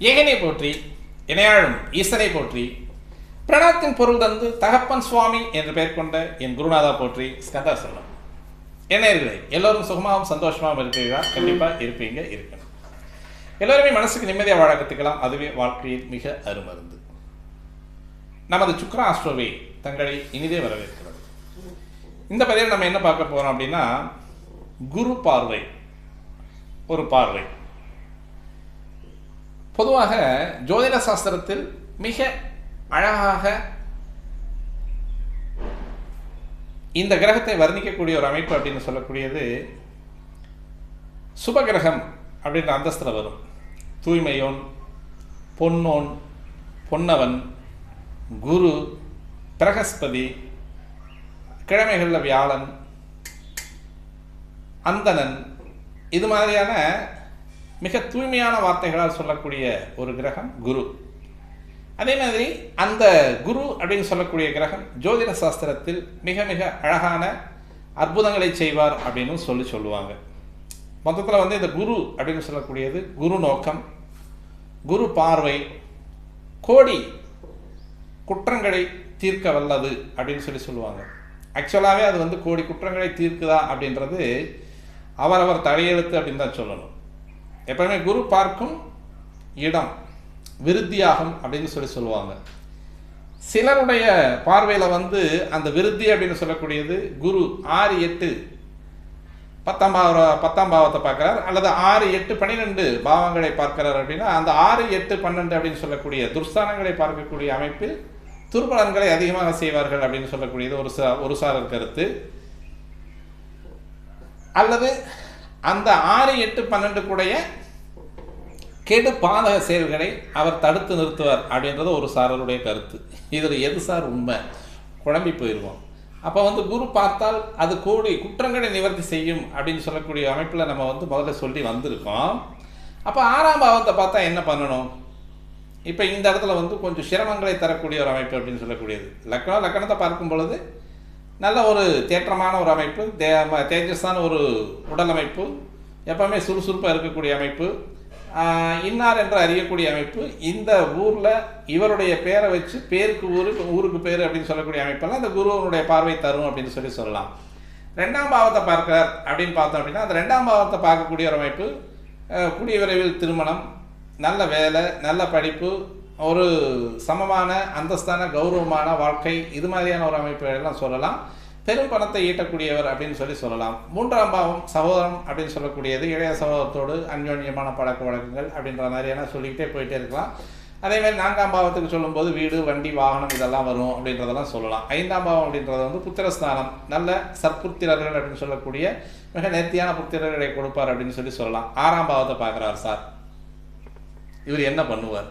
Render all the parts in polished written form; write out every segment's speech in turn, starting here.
ஏகனை போற்றி, இணையாழும் ஈசனை போற்றி, பிரணவத்தின் பொருள் தந்து தகப்பன் சுவாமி என்று பெயர் கொண்ட என் குருநாதா போற்றி, ஸ்கந்தா சொல்லம். என்ன இருக்குது, எல்லோரும் சுகமாகவும் சந்தோஷமாகவும் இருக்கிறீர்களா? கண்டிப்பாக இருப்பீங்க, இருக்கணும். எல்லோருமே மனசுக்கு நிம்மதியாக வாழ கற்றுக்கலாம். அதுவே வாழ்க்கையில் மிக அருமருந்து. நமது சுக்ரா ஆஸ்ட்ரோவே தங்களை இனிதே வரவேற்கிறது. இந்த பதிவில் நம்ம என்ன பார்க்க போகிறோம் அப்படின்னா, குரு பார்வை. ஒரு பார்வை பொதுவாக ஜோதிட சாஸ்திரத்தில் மிக அழகாக இந்த கிரகத்தை வர்ணிக்கக்கூடிய ஒரு அமைப்பு அப்படின்னு சொல்லக்கூடியது சுபகிரகம் அப்படின்ற அந்தஸ்தில் வரும். தூய்மையோன், பொன்னோன், பொன்னவன், குரு, பிரகஸ்பதி, கிழமைகளில் வியாழன், அந்தணன், இது மாதிரியான மிக தூய்மையான வார்த்தைகளால் சொல்லக்கூடிய ஒரு கிரகம் குரு. அதே மாதிரி அந்த குரு அப்படின்னு சொல்லக்கூடிய கிரகம் ஜோதிட சாஸ்திரத்தில் மிக மிக அழகான அற்புதங்களை செய்வார் அப்படின்னு சொல்லுவாங்க. மொத்தத்தில் இந்த குரு அப்படின்னு சொல்லக்கூடியது குரு நோக்கம், குரு பார்வை, கோடி குற்றங்களை தீர்க்க வல்லது அப்படின்னு சொல்லுவாங்க. ஆக்சுவலாகவே அது கோடி குற்றங்களை தீர்க்குதா அப்படின்றது அவரவர் தலையெழுத்து அப்படின்னு தான் சொல்லணும். எப்பவுமே குரு பார்க்கும் இடம் விருத்தியாகும் அப்படின்னு சொல்லுவாங்க. சிலருடைய பார்வையில் அந்த விருத்தி அப்படின்னு சொல்லக்கூடியது குரு 6, 8, 10ஆம் பாவத்தை பார்க்கிறார், அல்லது 6, 8, 12 பாவங்களை பார்க்கிறார். அப்படின்னா அந்த 6, 8, 12 அப்படின்னு சொல்லக்கூடிய துர்ஸ்தானங்களை பார்க்கக்கூடிய அமைப்பில் துர்பலன்களை அதிகமாக செய்வார்கள் அப்படின்னு சொல்லக்கூடியது ஒரு சாரர் கருத்து. அல்லது அந்த 6, 8, 12 கூடைய கெடு பாதக செயல்களை அவர் தடுத்து நிறுத்துவார் அப்படின்றது ஒரு சாரருடைய கருத்து. இதில் எது சார் உண்மை? குழம்பி போயிடுவோம். அப்போ குரு பார்த்தால் அது கோடி குற்றங்களை நிவர்த்தி செய்யும் அப்படின்னு சொல்லக்கூடிய அமைப்பில் நம்ம முதல்ல சொல்லி வந்திருக்கோம். அப்போ 6ஆம் பாவத்தை பார்த்தா என்ன பண்ணணும்? இப்போ இந்த இடத்துல கொஞ்சம் சிரமங்களை தரக்கூடிய ஒரு அமைப்பு அப்படின்னு சொல்லக்கூடியது. லக்கணத்தை பார்க்கும் பொழுது நல்ல ஒரு தேற்றமான ஒரு அமைப்பு, தேஜஸான ஒரு உடல் அமைப்பு, எப்பவுமே சுறுசுறுப்பாக இருக்கக்கூடிய அமைப்பு, இன்னார் என்று அறியக்கூடிய அமைப்பு, இந்த ஊரில் இவருடைய பேரை வச்சு ஊருக்கு பேர் அப்படின்னு சொல்லக்கூடிய அமைப்பெல்லாம் இந்த குருவனுடைய பார்வை தரும் அப்படின்னு சொல்லலாம். 2ஆம் பாவத்தை பார்க்கிறார் அப்படின்னு பார்த்தோம் அப்படின்னா அந்த 2ஆம் பாவத்தை பார்க்கக்கூடிய ஒரு அமைப்பு கூடிய விரைவில் திருமணம், நல்ல வேலை, நல்ல படிப்பு, ஒரு சமமான அந்தஸ்தான கௌரவமான வாழ்க்கை, இது மாதிரியான ஒரு அமைப்புகளெல்லாம் சொல்லலாம். பெரும் பணத்தை ஈட்டக்கூடியவர் அப்படின்னு சொல்லலாம். 3ஆம் பாவம் சகோதரம் அப்படின்னு சொல்லக்கூடியது இளைய சகோதரத்தோடு அந்யோன்யமான பழக்க வழக்கங்கள் அப்படின்ற மாதிரியான சொல்லிக்கிட்டே போயிட்டே இருக்கலாம். அதேமாதிரி 4ஆம் பாவத்துக்கு சொல்லும்போது வீடு, வண்டி, வாகனம் இதெல்லாம் வரும் அப்படின்றதெல்லாம் சொல்லலாம். 5ஆம் பாவம் அப்படின்றது புத்திரஸ்தானம், நல்ல சற்புத்திரர்கள் அப்படின்னு சொல்லக்கூடிய மிக நேர்த்தியான புத்திரர்களை கொடுப்பார் அப்படின்னு சொல்லலாம். 6ஆம் பாவத்தை பார்க்குறார் சார், இவர் என்ன பண்ணுவார்?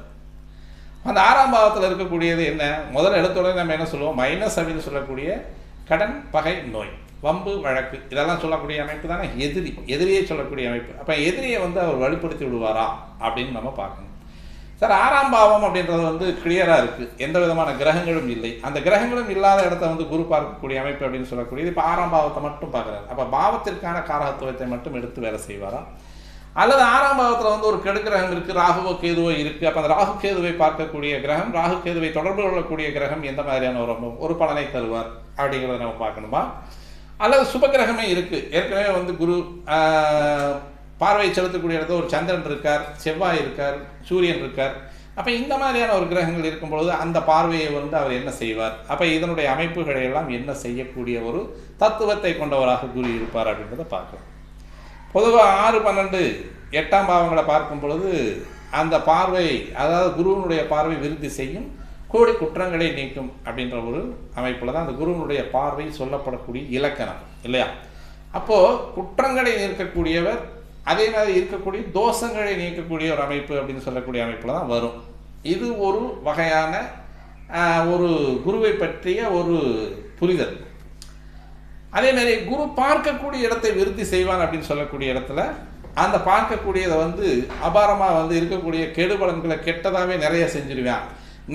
அந்த 6ஆம் பாவத்தில் இருக்கக்கூடியது என்ன? முதல்ல எடுத்தோடனே நம்ம என்ன சொல்லுவோம்? மைனஸ் அப்படின்னு சொல்லக்கூடிய கடன், பகை, நோய், வம்பு, வழக்கு, இதெல்லாம் சொல்லக்கூடிய அமைப்பு தானே எதிரியை சொல்லக்கூடிய அமைப்பு. அப்போ எதிரியை அவர் வலுப்படுத்தி விடுவாரா அப்படின்னு நம்ம பார்க்கணும். சார் 6ஆம் பாவம் அப்படின்றது கிளியராக இருக்குது, எந்த விதமான கிரகங்களும் இல்லை. அந்த கிரகங்களும் இல்லாத இடத்த குரு பார்க்கக்கூடிய அமைப்பு அப்படின்னு சொல்லக்கூடியது. இப்போ 6ஆம் பாவத்தை மட்டும் பார்க்குறாரு. அப்போ பாவத்திற்கான காரகத்துவத்தை மட்டும் எடுத்து வேலை செய்வாரா? அல்லது 6ஆம் பாவத்தில் ஒரு கெடுக்கிரகம் இருக்குது, ராகுவோ கேதுவோ இருக்குது. அப்போ அந்த ராகு கேதுவை பார்க்கக்கூடிய கிரகம், ராகு கேதுவை தொடர்பு கொள்ளக்கூடிய கிரகம் எந்த மாதிரியான ஒரு பலனை தருவார் அப்படிங்கிறத நம்ம பார்க்கணுமா? அல்லது சுபகிரகமே இருக்குது, ஏற்கனவே குரு பார்வை செலுத்தக்கூடிய இடத்துல ஒரு சந்திரன் இருக்கார், செவ்வாய் இருக்கார், சூரியன் இருக்கார். அப்போ இந்த மாதிரியான ஒரு கிரகங்கள் இருக்கும்பொழுது அந்த பார்வையை அவர் என்ன செய்வார்? அப்போ இதனுடைய அமைப்புகளை எல்லாம் என்ன செய்யக்கூடிய ஒரு தத்துவத்தை கொண்டவராக குரு இருப்பார் அப்படின்றத பார்க்கலாம். பொதுவாக 6, 12, 8ஆம் பாவங்களை பார்க்கும் பொழுது அந்த பார்வை, அதாவது குருவனுடைய பார்வை விருத்தி செய்யும், கோடி குற்றங்களை நீக்கும் அப்படின்ற ஒரு அமைப்பில் தான் அந்த குருவனுடைய பார்வை சொல்லப்படக்கூடிய இலக்கணம் இல்லையா? அப்போது குற்றங்களை நீக்கக்கூடியவர், அதே மாதிரி இருக்கக்கூடிய தோஷங்களை நீக்கக்கூடிய ஒரு அமைப்பு அப்படின்னு சொல்லக்கூடிய அமைப்பில் தான் வரும். இது ஒரு வகையான ஒரு குருவை பற்றிய ஒரு புரிதல். அதேமாதிரி குரு பார்க்கக்கூடிய இடத்தை விருத்தி செய்வான் அப்படின்னு சொல்லக்கூடிய இடத்துல அந்த பார்க்கக்கூடியதை அபாரமாக இருக்கக்கூடிய கெடுபலன்களை கெட்டதாகவே நிறைய செஞ்சிருவேன்,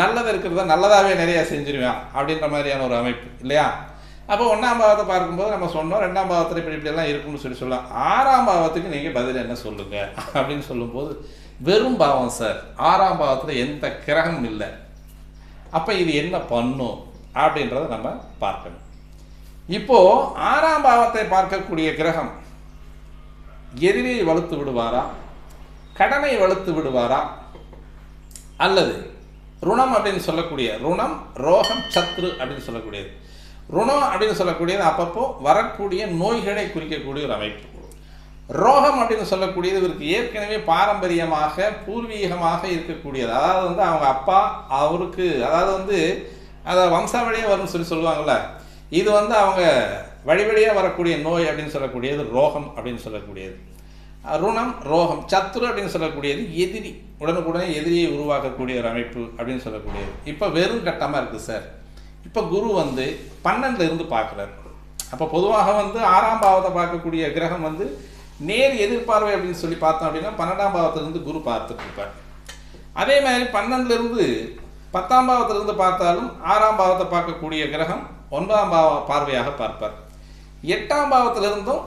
நல்லது இருக்கிறத நல்லதாகவே நிறைய செஞ்சிருவேன் அப்படின்ற மாதிரியான ஒரு அமைப்பு இல்லையா? அப்போ 1ஆம் பாவத்தை பார்க்கும்போது நம்ம சொன்னோம் 2ஆம் பாவத்தில் இப்படிலாம் இருக்கும்னு சொல்லலாம். 6ஆம் பாவத்துக்கு நீங்கள் பதில் என்ன சொல்லுங்கள் அப்படின்னு சொல்லும்போது வெறும் பாவம் சார், 6ஆம் பாவத்தில் எந்த கிரகமும் இல்லை. அப்போ இது என்ன பண்ணும் அப்படின்றத நம்ம பார்க்கணும். இப்போது 6ஆம் பாவத்தை பார்க்கக்கூடிய கிரகம் எதிரியை வலுத்து விடுவாரா, கடனை வலுத்து விடுவாரா, அல்லது ருணம் அப்படின்னு சொல்லக்கூடிய ருணம், ரோகம், சத்ரு அப்படின்னு சொல்லக்கூடியது. ருணம் அப்படின்னு சொல்லக்கூடியது அப்பப்போ வரக்கூடிய நோய்களை குறிக்கக்கூடிய ஒரு அமைப்பு. ரோகம் அப்படின்னு சொல்லக்கூடியது இவருக்கு ஏற்கனவே பாரம்பரியமாக பூர்வீகமாக இருக்கக்கூடியது. அதாவது வந்து அவங்க அப்பா அவருக்கு, அதாவது வந்து அதை வம்சாவளியாக வரும்னு சொல்லுவாங்கள்ல, இது வந்து அவங்க வழி வழியாக வரக்கூடிய நோய் அப்படின்னு சொல்லக்கூடியது ரோகம் அப்படின்னு சொல்லக்கூடியது. ருணம், ரோகம், சத்ரு அப்படின்னு சொல்லக்கூடியது எதிரி, உடனுக்குடனே எதிரியை உருவாக்கக்கூடிய ஒரு அமைப்பு அப்படின்னு சொல்லக்கூடியது. இப்போ வெறும் கட்டமாக இருக்குது சார். இப்போ குரு வந்து 12 இருந்து பார்க்குறாரு. அப்போ பொதுவாக வந்து 6ஆம் பாவத்தை பார்க்கக்கூடிய கிரகம் வந்து நேர் எதிர்பார்வை அப்படின்னு சொல்லி பார்த்தோம் அப்படின்னா 12ஆம் பாவத்திலிருந்து குரு பார்த்துட்டு இருப்பார். அதே மாதிரி 12லிருந்து 10ஆம் பாவத்திலிருந்து பார்த்தாலும் 6ஆம் பாவத்தை பார்க்கக்கூடிய கிரகம் 9ஆம் பாவ பார்வையாக பார்ப்பார். 8ஆம் பாவத்திலிருந்தும்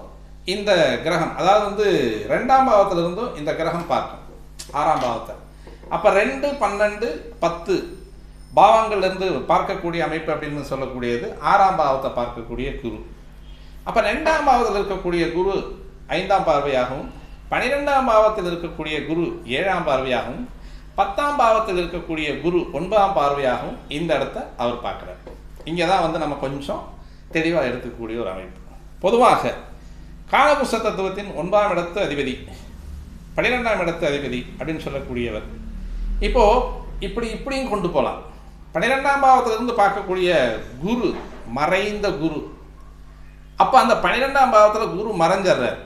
இந்த கிரகம், அதாவது வந்து 2ஆம் பாவத்திலிருந்தும் இந்த கிரகம் பார்க்கும் 6ஆம் பாவத்தை. அப்போ 2, 12, 10 பாவங்கள்லேருந்து பார்க்கக்கூடிய அமைப்பு அப்படின்னு சொல்லக்கூடியது 6ஆம் பாவத்தை பார்க்கக்கூடிய குரு. அப்போ 2ஆம் பாவத்தில் இருக்கக்கூடிய குரு 5ஆம் பார்வையாகவும், 12ஆம் பாவத்தில் இருக்கக்கூடிய குரு 7ஆம் பார்வையாகவும், 10ஆம் பாவத்தில் இருக்கக்கூடிய குரு 9ஆம் பார்வையாகவும் இந்த இடத்த அவர் பார்க்குறார். இங்கே தான் வந்து நம்ம கொஞ்சம் தெளிவாக எடுக்கக்கூடிய ஒரு அமைப்பு. பொதுவாக காலபுருஷ தத்துவத்தின் 9ஆம் இடத்து அதிபதி, 12ஆம் இடத்து அதிபதி அப்படின்னு சொல்லக்கூடியவர். இப்போது இப்படியும் கொண்டு போகலாம். 12ஆம் பாவத்திலிருந்து பார்க்கக்கூடிய குரு மறைந்த குரு. அப்போ அந்த 12ஆம் பாவத்தில் குரு மறைஞ்சிடுறார்.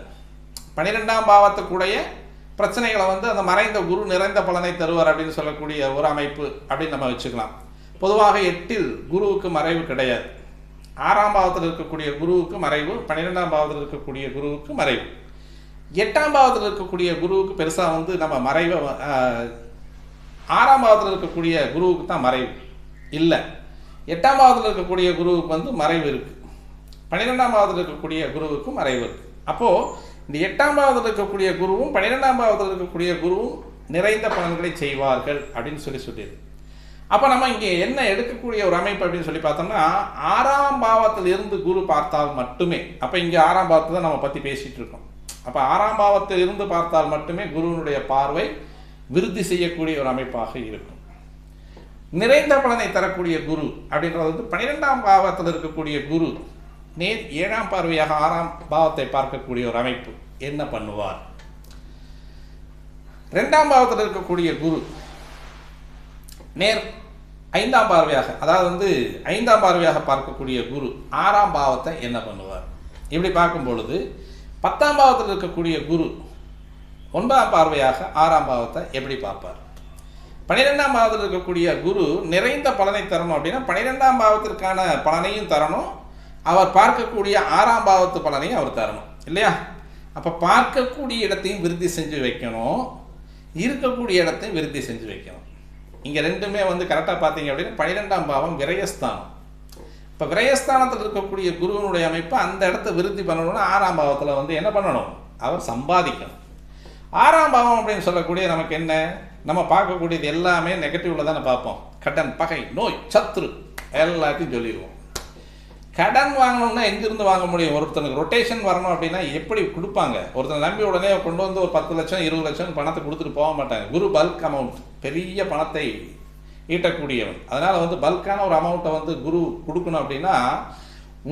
12ஆம் பாவத்துக்குடைய பிரச்சனைகளை வந்து அந்த மறைந்த குரு நிறைந்த பலனை தருவார் அப்படின்னு சொல்லக்கூடிய ஒரு அமைப்பு அப்படின்னு நம்ம வச்சுக்கலாம். பொதுவாக 8இல் குருவுக்கு மறைவு கிடையாது. 6ஆம் பாவத்தில் இருக்கக்கூடிய குருவுக்கு மறைவு, 12ஆம் பாவத்தில் இருக்கக்கூடிய குருவுக்கு மறைவு. 8ஆம் பாவத்தில் இருக்கக்கூடிய குருவுக்கு பெருசாக வந்து நம்ம மறைவை, 6ஆம் பாவத்தில் இருக்கக்கூடிய குருவுக்கு தான் மறைவு இல்லை. 8ஆம் பாவத்தில் இருக்கக்கூடிய குருவுக்கு வந்து மறைவு இருக்குது. 12ஆம் பாவத்தில் இருக்கக்கூடிய குருவுக்கும் மறைவு இருக்குது. அப்போது இந்த 8ஆம் பாவத்தில் இருக்கக்கூடிய குருவும் 12ஆம் பாவத்தில் இருக்கக்கூடிய குருவும் நிறைந்த பலன்களை செய்வார்கள் அப்படின்னு சொல்லியது. அப்போ நம்ம இங்கே என்ன எடுக்கக்கூடிய ஒரு அமைப்பு அப்படின்னு சொல்லி பார்த்தோம்னா, 6ஆம் பாவத்தில் இருந்து குரு பார்த்தால் மட்டுமே, அப்போ இங்கே 6ஆம் பாவத்தை தான் நம்ம பற்றி பேசிகிட்டு இருக்கோம். அப்போ 6ஆம் பாவத்தில் இருந்து பார்த்தால் மட்டுமே குருவினுடைய பார்வை விருத்தி செய்யக்கூடிய ஒரு அமைப்பாக இருக்கும். நிறைந்த பலனை தரக்கூடிய குரு அப்படின்றது வந்து 12ஆம் பாவத்தில் இருக்கக்கூடிய குரு நேர் 7ஆம் பார்வையாக 6ஆம் பாவத்தை பார்க்கக்கூடிய ஒரு அமைப்பு என்ன பண்ணுவார்? 2ஆம் பாவத்தில் இருக்கக்கூடிய குரு நேர் 5ஆம் பார்வையாக, அதாவது வந்து 5ஆம் பார்வையாக பார்க்கக்கூடிய குரு 6ஆம் பாவத்தை என்ன பண்ணுவார்? இப்படி பார்க்கும் பொழுது 10ஆம் பாவத்தில் இருக்கக்கூடிய குரு 9ஆம் பார்வையாக 6ஆம் பாவத்தை எப்படி பார்ப்பார்? 12ஆம் பாவத்தில் இருக்கக்கூடிய குரு நிறைந்த பலனை தரணும் அப்படின்னா 12ஆம் பாவத்திற்கான பலனையும் தரணும், அவர் பார்க்கக்கூடிய 6ஆம் பாவத்து பலனையும் அவர் தரணும் இல்லையா? அப்போ பார்க்கக்கூடிய இடத்தையும் விருத்தி செஞ்சு வைக்கணும், இருக்கக்கூடிய இடத்தையும் விருத்தி செஞ்சு வைக்கணும். இங்கே ரெண்டுமே வந்து கரெக்டாக பார்த்தீங்க அப்படின்னா 12ஆம் பாவம் விரயஸ்தானம். இப்போ விரயஸ்தானத்தில் இருக்கக்கூடிய குருவனுடைய அமைப்பு அந்த இடத்த விருத்தி பண்ணணும்னா 6ஆம் பாவத்தில் வந்து என்ன பண்ணணும்? அவர் சம்பாதிக்கணும். 6ஆம் பாவம் அப்படின்னு சொல்லக்கூடிய நமக்கு என்ன, நம்ம பார்க்கக்கூடியது எல்லாமே நெகட்டிவ்ல தானே பார்ப்போம். கடன், பகை, நோய், சத்ரு எல்லாத்தையும் சொல்லிடுவோம். கடன் வாங்கணும்னா எங்கிருந்து வாங்க முடியும்? ஒருத்தனுக்கு ரொட்டேஷன் வரணும் அப்படின்னா எப்படி கொடுப்பாங்க? ஒருத்தனை நம்பி உடனே கொண்டு வந்து ஒரு 10 லட்சம் 20 லட்சம் பணத்தை கொடுத்துட்டு போக மாட்டாங்க. குரு பல்க் அமௌண்ட், பெரிய பணத்தை ஈட்டக்கூடியவன். அதனால் வந்து பல்கான ஒரு அமௌண்ட்டை வந்து குரு கொடுக்கணும் அப்படின்னா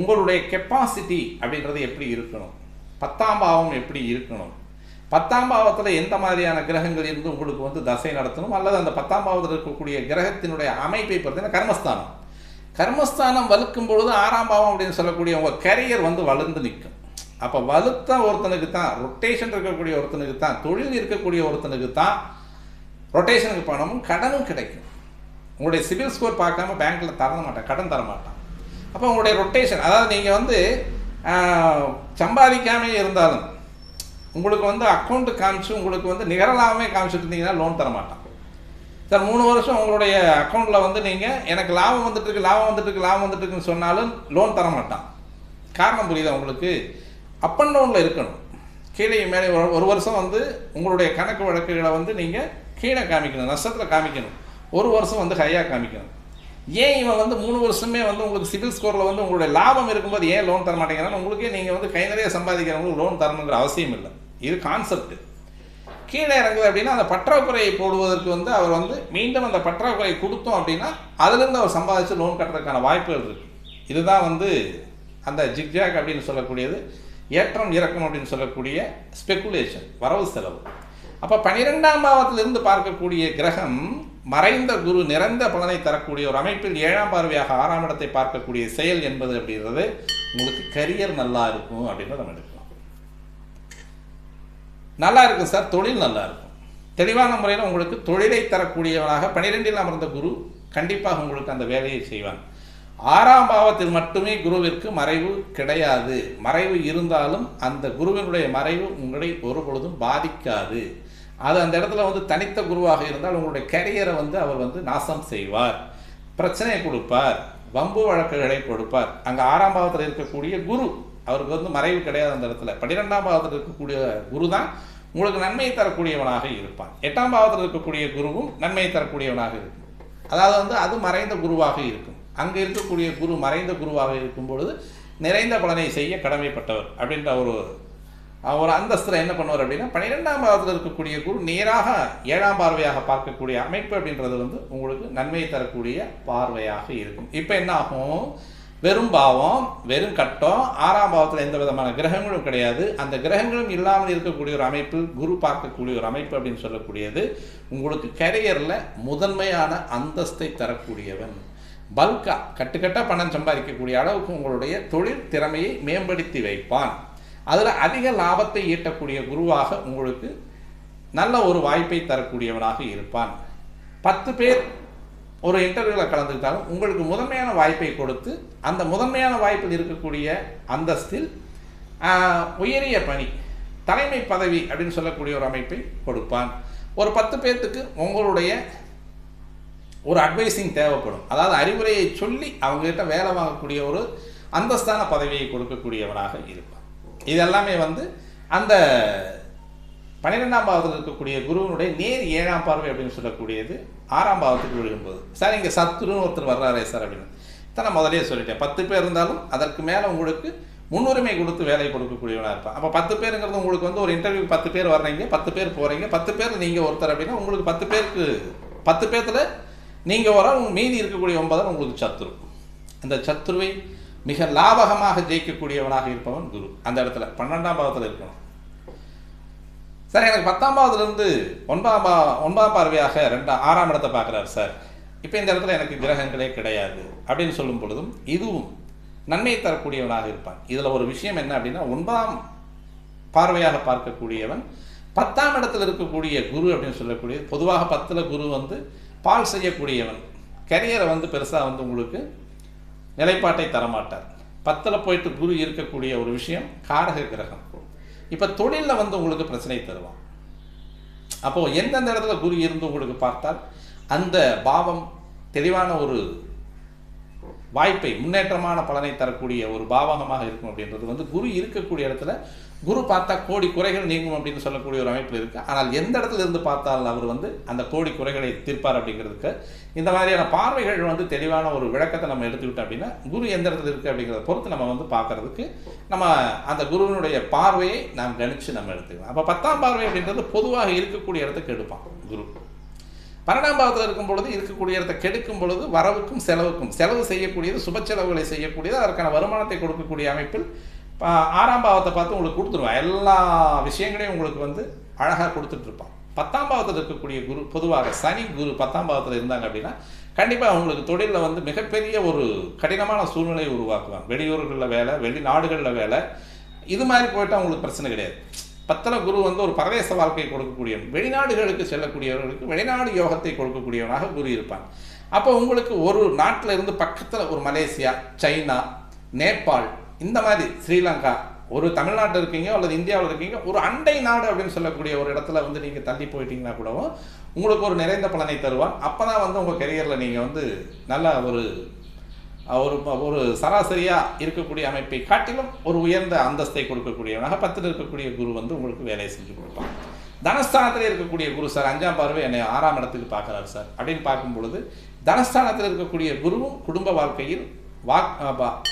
உங்களுடைய கெப்பாசிட்டி அப்படின்றது எப்படி இருக்கணும், 10ஆம் பாவம் எப்படி இருக்கணும், 10ஆம் பாவத்தில் எந்த மாதிரியான கிரகங்கள் இருந்து உங்களுக்கு வந்து தசை நடத்தணும், அல்லது அந்த 10ஆம் பாவத்தில் இருக்கக்கூடிய கிரகத்தினுடைய அமைப்பை பார்த்தீங்கன்னா கர்மஸ்தானம். கர்மஸ்தானம் வலுக்கும் பொழுது 6ஆம் பாவம் அப்படின்னு சொல்லக்கூடிய உங்கள் கரியர் வந்து வலுந்து நிற்கும். அப்போ வலுத்த ஒருத்தனுக்கு தான், ரொட்டேஷன் இருக்கக்கூடிய ஒருத்தனுக்கு தான், தொழில் இருக்கக்கூடிய ஒருத்தனுக்கு தான் ரொட்டேஷனுக்கு பணமும் கடனும் கிடைக்கும். உங்களுடைய சிபில் ஸ்கோர் பார்க்காம பேங்க்கில் தர மாட்டான், கடன் தர மாட்டான். அப்போ உங்களுடைய ரொட்டேஷன், அதாவது நீங்கள் வந்து சம்பாதிக்காமே இருந்தாலும் உங்களுக்கு வந்து அக்கௌண்ட்டு காமிச்சு உங்களுக்கு வந்து நிகரலாகவே காமிச்சுட்டு இருந்தீங்கன்னா லோன் தர மாட்டான். சார் 3 வருஷம் உங்களுடைய அக்கௌண்ட்டில் வந்து நீங்கள் எனக்கு லாபம் வந்துட்டுருக்குன்னு சொன்னாலும் லோன் தர மாட்டான். காரணம் புரியுதா உங்களுக்கு? அப் அண்ட் டவுனில் இருக்கணும். கீழே மேலே ஒரு வருஷம் வந்து உங்களுடைய கணக்கு வழக்குகளை வந்து நீங்கள் கீழே காமிக்கணும், நஷ்டத்தில் காமிக்கணும். ஒரு வருஷம் வந்து ஹையாக காமிக்கணும். ஏன் இவன் வந்து 3 வருஷமே வந்து உங்களுக்கு சிவில் ஸ்கோரில் வந்து உங்களுடைய லாபம் இருக்கும்போது ஏன் லோன் தர மாட்டேங்கிறான்னு உங்களுக்கே நீங்கள் வந்து கை நிறைய சம்பாதிக்கிறவங்களுக்கு லோன் தரணுங்கிற அவசியம் இல்லை. இது கான்செப்ட். கீழே இறங்குது அப்படின்னா அந்த பற்றாக்குறையை போடுவதற்கு வந்து அவர் வந்து மீண்டும் அந்த பற்றாக்குறையை கொடுத்தோம் அப்படின்னா அதுலேருந்து அவர் சம்பாதிச்சு லோன் கட்டுறதுக்கான வாய்ப்புகள் இருக்குது. இதுதான் வந்து அந்த ஜிக்ஜாக் அப்படின்னு சொல்லக்கூடியது, ஏற்றம் இறக்கம் அப்படின்னு சொல்லக்கூடிய ஸ்பெக்குலேஷன், வரவு செலவு. அப்போ 12ஆம் பாவத்திலிருந்து பார்க்கக்கூடிய கிரகம் மறைந்த குரு நிறைந்த பலனை தரக்கூடிய ஒரு அமைப்பில் 7ஆம் பார்வையாக 6ஆம் இடத்தை பார்க்கக்கூடிய செயல் என்பது அப்படின்றது உங்களுக்கு கரியர் நல்லா இருக்கும் அப்படின்றத நம்ம எடுக்கலாம். நல்லா இருக்கும் சார், தொழில் நல்லா இருக்கும். தெளிவான முறையில் உங்களுக்கு தொழிலை தரக்கூடியவனாக 12இல் அமர்ந்த குரு கண்டிப்பாக உங்களுக்கு அந்த வேலையை செய்வான். 6ஆம் பாவத்தில் மட்டுமே குருவிற்கு மறைவு கிடையாது. மறைவு இருந்தாலும் அந்த குருவினுடைய மறைவு உங்களை ஒரு பொழுதும் பாதிக்காது. அது அந்த இடத்துல வந்து தனித்த குருவாக இருந்தால் உங்களுடைய கரியரை வந்து அவர் வந்து நாசம் செய்வார், பிரச்சனையை கொடுப்பார், வம்பு வழக்குகளை கொடுப்பார். அங்கே 6ஆம் பாவத்தில் இருக்கக்கூடிய குரு அவருக்கு வந்து மறைவு கிடையாது. அந்த இடத்துல 12ஆம் பாவத்தில் இருக்கக்கூடிய குரு தான் உங்களுக்கு நன்மையை தரக்கூடியவனாக இருப்பான். 8ஆம் பாவத்தில் இருக்கக்கூடிய குருவும் நன்மையை தரக்கூடியவனாக இருக்கும். அதாவது வந்து அது மறைந்த குருவாக இருக்கும். அங்கே இருக்கக்கூடிய குரு மறைந்த குருவாக இருக்கும் பொழுது நிறைந்த பலனை செய்ய கடமைப்பட்டவர் அப்படின்ற ஒரு அந்தஸ்தில் என்ன பண்ணுவார் அப்படின்னா 12ஆம் பாவத்தில் இருக்கக்கூடிய குரு நேராக 7ஆம் பார்வையாக பார்க்கக்கூடிய அமைப்பு அப்படின்றது வந்து உங்களுக்கு நன்மையை தரக்கூடிய பார்வையாக இருக்கும். இப்போ என்ன ஆகும், வெறும் பாவம், வெறும் கட்டம், 6ஆம் பாவத்தில் எந்த விதமான கிரகங்களும் கிடையாது. அந்த கிரகங்களும் இல்லாமல் இருக்கக்கூடிய ஒரு அமைப்பில் குரு பார்க்கக்கூடிய ஒரு அமைப்பு அப்படின்னு சொல்லக்கூடியது உங்களுக்கு கரியரில் முதன்மையான அந்தஸ்தை தரக்கூடியவன். பல்கா கட்டுக்கட்டாக பணம் சம்பாதிக்கக்கூடிய அளவுக்கு உங்களுடைய தொழில் திறமையை மேம்படுத்தி வைப்பான். அதில் அதிக லாபத்தை ஈட்டக்கூடிய குருவாக உங்களுக்கு நல்ல ஒரு வாய்ப்பை தரக்கூடியவனாக இருப்பான். 10 பேர் ஒரு இன்டர்வியூவில் கலந்துக்கிட்டாலும் உங்களுக்கு முதன்மையான வாய்ப்பை கொடுத்து அந்த முதன்மையான வாய்ப்பில் இருக்கக்கூடிய அந்தஸ்தில் உயரிய பணி, தலைமை பதவி அப்படின்னு சொல்லக்கூடிய ஒரு அமைப்பை கொடுப்பான். ஒரு 10 பேர்த்துக்கு உங்களுடைய ஒரு அட்வைசிங் தேவைப்படும். அதாவது அறிவுரையை சொல்லி அவங்ககிட்ட வேலை வாங்கக்கூடிய ஒரு அந்தஸ்தான பதவியை கொடுக்கக்கூடியவனாக இருப்பான். இதெல்லாமே வந்து அந்த 12ஆம் பாவத்தில் இருக்கக்கூடிய குருவனுடைய நேர் 7ஆம் பார்வை அப்படின்னு சொல்லக்கூடியது 6ஆம் பாவத்துக்கு விழுகும்போது, சார் இங்கே சத்துருன்னு ஒருத்தர் வர்றாரே சார் அப்படின்னு தான் நான் முதலே சொல்லிட்டேன். 10 பேர் இருந்தாலும் அதற்கு மேலே உங்களுக்கு முன்னுரிமை கொடுத்து வேலை கொடுக்கக்கூடியவனாக இருப்பான். அப்போ 10 பேருங்கிறது உங்களுக்கு வந்து ஒரு இன்டர்வியூ 10 பேர் வர்றீங்க, 10 பேர் போகிறீங்க, 10 பேர் நீங்கள் ஒருத்தர் அப்படின்னா உங்களுக்கு 10 பேருக்கு 10 பேர்த்தில் நீங்கள் வர மீதி இருக்கக்கூடிய 9 உங்களுக்கு சத்துரு. அந்த சத்துருவை மிக லாபகமாக ஜெயிக்கக்கூடியவனாக இருப்பவன் குரு. அந்த இடத்துல 12ஆம் பாவத்தில் இருக்கணும். சார் எனக்கு 10ஆம் பாவத்திலிருந்து 9ஆம் பார்வையாக 6ஆம் இடத்தை பார்க்குறாரு சார், இப்போ இந்த இடத்துல எனக்கு கிரகங்களே கிடையாது அப்படின்னு சொல்லும் பொழுதும் இதுவும் நன்மையை தரக்கூடியவனாக இருப்பான். இதில் ஒரு விஷயம் என்ன அப்படின்னா 9ஆம் பார்வையாக பார்க்கக்கூடியவன் 10ஆம் இடத்துல இருக்கக்கூடிய குரு அப்படின்னு சொல்லக்கூடிய, பொதுவாக 10ல் குரு வந்து பால் செய்யக்கூடியவன், கரியரை வந்து பெருசாக வந்து உங்களுக்கு நிலைப்பாட்டை தரமாட்டார். 10ல் போயிட்டு குரு இருக்கக்கூடிய ஒரு விஷயம் காரக கிரகம். இப்போ தொழிலில் வந்து உங்களுக்கு பிரச்சனை தருவான். அப்போது எந்தெந்த இடத்துல குரு இருந்து உங்களுக்கு பார்த்தால் அந்த பாவம் தெளிவான ஒரு வாய்ப்பை, முன்னேற்றமான பலனை தரக்கூடிய ஒரு பாவகமாக இருக்கும் அப்படின்றது வந்து குரு இருக்கக்கூடிய இடத்துல குரு பார்த்தா கோடி குறைகள் நீங்கும் அப்படின்னு சொல்லக்கூடிய ஒரு அமைப்பில் இருக்குது. ஆனால் எந்த இடத்துல இருந்து பார்த்தாலும் அவர் வந்து அந்த கோடி குறைகளை தீர்ப்பார் அப்படிங்கிறதுக்கு இந்த மாதிரியான பார்வைகள் வந்து தெளிவான ஒரு விளக்கத்தை நம்ம எடுத்துக்கிட்டோம் அப்படின்னா குரு எந்த இடத்துல இருக்குது அப்படிங்கிறத பொறுத்து நம்ம வந்து பார்க்கறதுக்கு நம்ம அந்த குருவினுடைய பார்வையை நாம் கணித்து நம்ம எடுத்துக்கலாம். அப்போ 10ஆம் பார்வை அப்படின்றது பொதுவாக இருக்கக்கூடிய இடத்துக்கு எடுப்பான் குரு. 12ஆம் பாவத்தில் இருக்கும் பொழுது இருக்கக்கூடிய இடத்தை கெடுக்கும் பொழுது வரவுக்கும் செலவுக்கும், செலவு செய்யக்கூடியது சுப செலவுகளை செய்யக்கூடியது, அதற்கான வருமானத்தை கொடுக்கக்கூடிய அமைப்பில் 6ஆம் பாவத்தை பார்த்து உங்களுக்கு கொடுத்துருவான். எல்லா விஷயங்களையும் உங்களுக்கு வந்து அழகாக கொடுத்துட்ருப்பான். 10ஆம் பாவத்தில் இருக்கக்கூடிய குரு, பொதுவாக சனி குரு 10ஆம் பாவத்தில் இருந்தாங்க அப்படின்னா கண்டிப்பாக அவங்களுக்கு தொழிலில் வந்து மிகப்பெரிய ஒரு கடினமான சூழ்நிலையை உருவாக்குவாங்க. வெளியூர்களில் வேலை, வெளிநாடுகளில் வேலை, இது மாதிரி போயிட்டால் அவங்களுக்கு பிரச்சனை கிடையாது. 10ல் குரு வந்து ஒரு பரதேச வாழ்க்கையை கொடுக்கக்கூடியவன், வெளிநாடுகளுக்கு செல்லக்கூடியவர்களுக்கு வெளிநாடு யோகத்தை கொடுக்கக்கூடியவனாக குரு இருப்பான். அப்போ உங்களுக்கு ஒரு நாட்டில் இருந்து பக்கத்தில் ஒரு மலேசியா, சைனா, நேபாள், இந்த மாதிரி ஸ்ரீலங்கா, ஒரு தமிழ்நாட்டில் இருக்கீங்க அல்லது இந்தியாவில் இருக்கீங்க, ஒரு அண்டை நாடு அப்படின்னு சொல்லக்கூடிய ஒரு இடத்துல வந்து நீங்கள் தள்ளி போயிட்டீங்கன்னா கூடவும் உங்களுக்கு ஒரு நிறைந்த பலனை தருவான். அப்போ தான் வந்து உங்கள் கெரியரில் நீங்கள் வந்து நல்ல ஒரு ஒரு ஒரு சராசரியாக இருக்கக்கூடிய அமைப்பை காட்டிலும் ஒரு உயர்ந்த அந்தஸ்தை கொடுக்கக்கூடியவனாக 10ல் இருக்கக்கூடிய குரு வந்து உங்களுக்கு வேலையை செஞ்சு கொடுப்பான். தனஸ்தானத்தில் இருக்கக்கூடிய குரு சார் 5ஆம் பார்வை என்னை 6ஆம் இடத்துக்கு பார்க்குறாரு சார் அப்படின்னு பார்க்கும் பொழுது தனஸ்தானத்தில் இருக்கக்கூடிய குருவும் குடும்ப வாழ்க்கையில்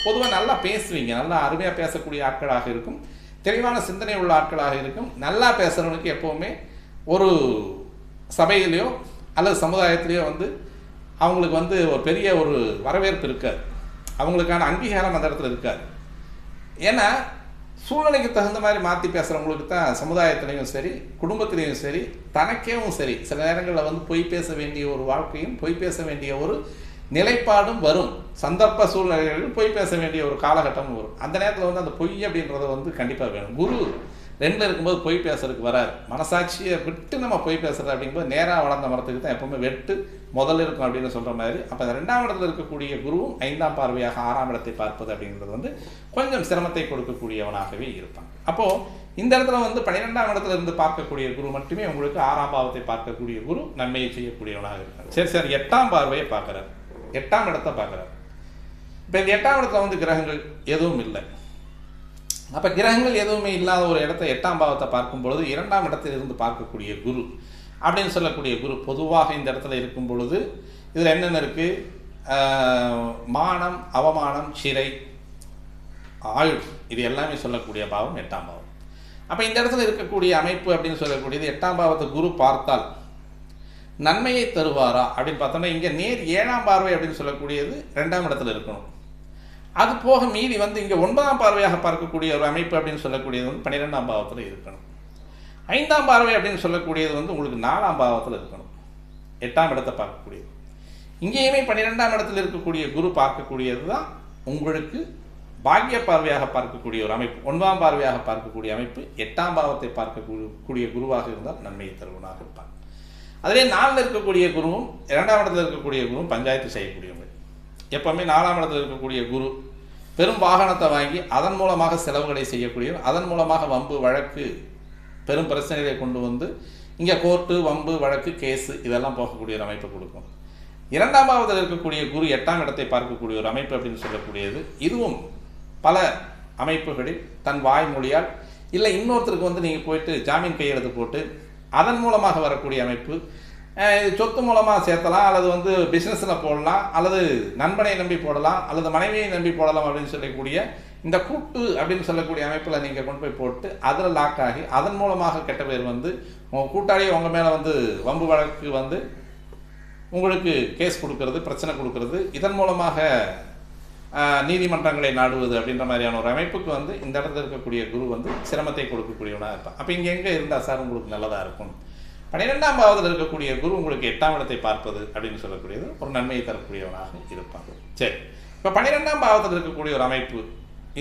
பொதுவாக நல்லா பேசுவீங்க, நல்லா அருமையாக பேசக்கூடிய ஆட்களாக இருக்கும், தெளிவான சிந்தனை உள்ள ஆட்களாக இருக்கும். நல்லா பேசுகிறவனுக்கு எப்போவுமே ஒரு சபையிலையோ அல்லது சமுதாயத்திலேயோ வந்து அவங்களுக்கு வந்து ஒரு பெரிய ஒரு வரவேற்பு இருக்காது, அவங்களுக்கான அங்கீகாரம் அந்த இடத்துல இருக்காது. ஏன்னா சூழ்நிலைக்கு தகுந்த மாதிரி மாற்றி பேசுகிறவங்களுக்கு தான் சமுதாயத்திலையும் சரி குடும்பத்திலையும் சரி தனக்கேவும் சரி சில நேரங்களில் வந்து பொய் பேச வேண்டிய ஒரு வாழ்க்கையும் பொய் பேச வேண்டிய ஒரு நிலைப்பாடும் வரும். சந்தர்ப்ப சூழ்நிலைகளில் பொய் பேச வேண்டிய ஒரு காலகட்டமும் வரும். அந்த நேரத்தில் வந்து அந்த பொய் அப்படின்றத வந்து கண்டிப்பாக வேணும். குரு 2 இருக்கும்போது பொய் பேசுறதுக்கு வராது. மனசாட்சியை விட்டு நம்ம பொய் பேசுறது அப்படிங்கும்போது நேராக வளர்ந்த மரத்துக்கு தான் எப்பவுமே வெட்டு முதல்ல இருக்கும் அப்படின்னு சொல்கிற மாதிரி. அப்போ அந்த 2ஆம் இடத்துல இருக்கக்கூடிய குருவும் 5ஆம் பார்வையாக 6ஆம் இடத்தை பார்ப்பது அப்படிங்கிறது வந்து கொஞ்சம் சிரமத்தை கொடுக்கக்கூடியவனாகவே இருப்பான். அப்போது இந்த இடத்துல வந்து 12ஆம் இடத்துல இருந்து பார்க்கக்கூடிய குரு மட்டுமே உங்களுக்கு 6ஆம் பாவத்தை பார்க்கக்கூடிய குரு நன்மையை செய்யக்கூடியவனாக இருக்கார். சரி சார், 8ஆம் பார்வையை பார்க்குறார், 8ஆம் இடத்தை பார்க்குறார். இப்போ இந்த 8ஆம் இடத்துல வந்து கிரகங்கள் எதுவும் இல்லை. அப்போ கிரகங்கள் எதுவுமே இல்லாத ஒரு இடத்த 8ஆம் பாவத்தை பார்க்கும் பொழுது 2ஆம் இடத்தில் இருந்து பார்க்கக்கூடிய குரு அப்படின்னு சொல்லக்கூடிய குரு பொதுவாக இந்த இடத்துல இருக்கும் பொழுது இதில் என்னென்ன இருக்குது? மானம், அவமானம், சிறை, ஆயுள், இது எல்லாமே சொல்லக்கூடிய பாவம் 8ஆம் பாவம். அப்போ இந்த இடத்துல இருக்கக்கூடிய அமைப்பு அப்படின்னு சொல்லக்கூடியது 8ஆம் பாவத்தை குரு பார்த்தால் நன்மையை தருவாரா அப்படின்னு பார்த்தோம்னா இங்கே நேர் 7ஆம் பார்வை அப்படின்னு சொல்லக்கூடியது 2ஆம் இடத்துல இருக்கணும். அது போக மீதி வந்து இங்கே 9ஆம் பார்வையாக பார்க்கக்கூடிய ஒரு அமைப்பு அப்படின்னு சொல்லக்கூடியது வந்து 12ஆம் பாவத்தில் இருக்கணும். 5ஆம் பார்வை அப்படின்னு சொல்லக்கூடியது வந்து உங்களுக்கு 4ஆம் பாவத்தில் இருக்கணும், 8ஆம் இடத்தை பார்க்கக்கூடியது. இங்கேயுமே 12ஆம் இடத்தில் இருக்கக்கூடிய குரு பார்க்கக்கூடியது தான் உங்களுக்கு பாக்கிய பார்வையாக பார்க்கக்கூடிய ஒரு அமைப்பு. 9ஆம் பார்வையாக பார்க்கக்கூடிய அமைப்பு 8ஆம் பாவத்தை பார்க்கக்கூடிய குருவாக இருந்தால் நன்மையை தருவனாக இருப்பார். அதிலே 4ல் இருக்கக்கூடிய குருவும் 2ஆம் இடத்தில் இருக்கக்கூடிய குருவும் பஞ்சாயத்து செய்யக்கூடியவங்க. எப்பவுமே 4ஆம் இடத்தில் இருக்கக்கூடிய குரு பெரும் வாகனத்தை வாங்கி அதன் மூலமாக செலவுகளை செய்யக்கூடியவர், அதன் மூலமாக வம்பு வழக்கு பெரும் பிரச்சனைகளை கொண்டு வந்து இங்கே கோர்ட்டு வம்பு வழக்கு கேஸு இதெல்லாம் போகக்கூடிய ஒரு அமைப்பை கொடுக்கும். 2ஆம் பாவத்தில் இருக்கக்கூடிய குரு 8ஆம் இடத்தை பார்க்கக்கூடிய ஒரு அமைப்பு அப்படின்னு சொல்லக்கூடியது இதுவும் பல அமைப்புகளில் தன் வாய்மொழியால் இல்லை இன்னொருத்தருக்கு வந்து நீங்கள் போயிட்டு ஜாமீன் கையெழுத்து போட்டு அதன் மூலமாக வரக்கூடிய அமைப்பு, சொத்து மூலமாக சேர்த்தலாம், அல்லது வந்து பிஸ்னஸில் போடலாம், அல்லது நண்பனை நம்பி போடலாம், அல்லது மனைவியை நம்பி போடலாம் அப்படின்னு சொல்லக்கூடிய இந்த கூட்டு அப்படின்னு சொல்லக்கூடிய அமைப்பில் நீங்கள் கொண்டு போய் போட்டு அதில் லாக் ஆகி அதன் மூலமாக கெட்ட பேர் வந்து உங்கள் கூட்டாளியை உங்கள் மேலே வந்து வம்பு வழக்கு வந்து உங்களுக்கு கேஸ் கொடுக்கறது, பிரச்சனை கொடுக்கறது, இதன் மூலமாக நீதிமன்றங்களை நாடுவது அப்படின்ற மாதிரியான ஒரு அமைப்புக்கு வந்து இந்த இடத்துல இருக்கக்கூடிய குரு வந்து சிரமத்தை கொடுக்கக்கூடியவனாக இருப்பான். அப்போ இங்கே எங்கே இருந்தால் சார் உங்களுக்கு நல்லதாக இருக்கும்? 12ஆம் பாவத்தில் இருக்கக்கூடிய குரு உங்களுக்கு 8ஆம் இடத்தை பார்ப்பது அப்படின்னு சொல்லக்கூடியது ஒரு நன்மையை தரக்கூடியவனாக இருப்பாங்க. சரி, இப்போ 12ஆம் பாவத்தில் இருக்கக்கூடிய ஒரு அமைப்பு,